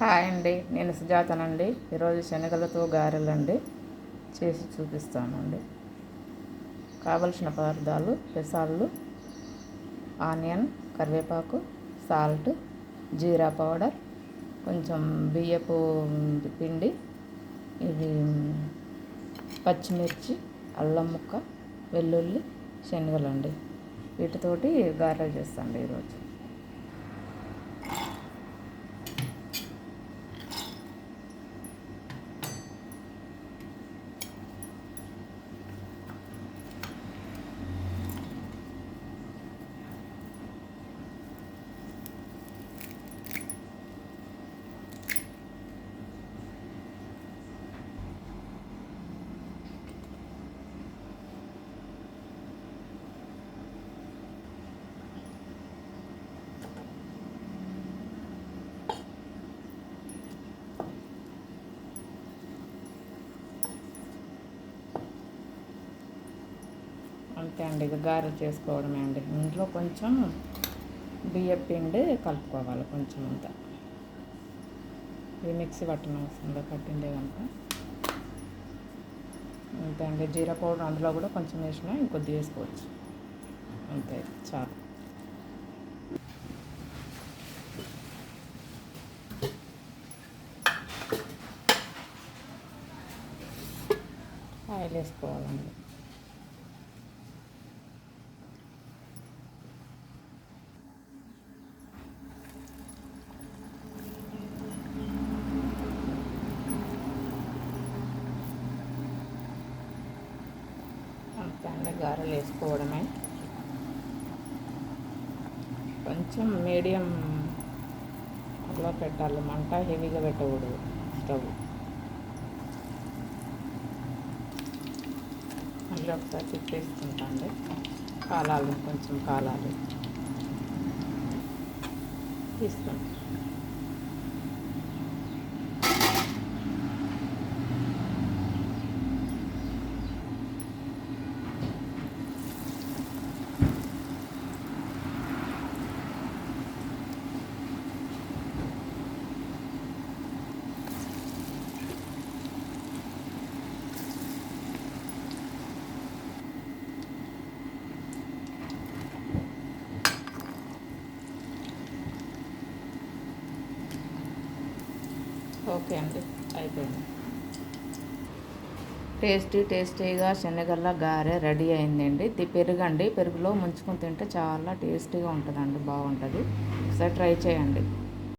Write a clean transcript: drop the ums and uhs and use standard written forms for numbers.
Hi అండి, నేను సుజాతనండి. ఈరోజు శనగలతో గారెలండి చేసి చూపిస్తానండి. కావలసిన పదార్థాలు: పెసాలు, ఆనియన్, కరివేపాకు, సాల్ట్, జీరా పౌడర్, కొంచెం బియ్యపు పిండి, ఇది పచ్చిమిర్చి, అల్లం ముక్క, వెల్లుల్లి, శనగలండి. వీటితోటి గారెలు చేస్తాండి ఈరోజు. అంతే అండి, ఇక గారెలు చేసుకోవడమే అండి. ఇంట్లో కొంచెం బియ్యం పిండి కలుపుకోవాలి, కొంచెం అంతా. ఇది మిక్సీ పట్టిన అవసరంలో పట్టిండే కనుక అంతే అండి. జీరా పౌడర్ అందులో కూడా కొంచెం వేసినా ఇంకొద్ది వేసుకోవచ్చు. అంతే, చాలు. ఆయిల్ వేసుకోవాలండి. అంతే, గారెలు వేసుకోవడమే. కొంచెం మీడియం అలా పెట్టాలి, మంట హెవీగా పెట్టకూడదు స్టవ్. మళ్ళీ ఒకసారి తిప్పేసుకుంటాండి. కాలాలి, కొంచెం కాలాలి. తీసుకోండి. ఓకే అండి, అయిపోయింది. టేస్టీగా శనగల గారె రెడీ అయిందండి. ఇది పెరుగండి, పెరుగులో ముంచుకొని తింటే చాలా టేస్టీగా ఉంటుందండి, బాగుంటుంది. ఒకసారి ట్రై చేయండి.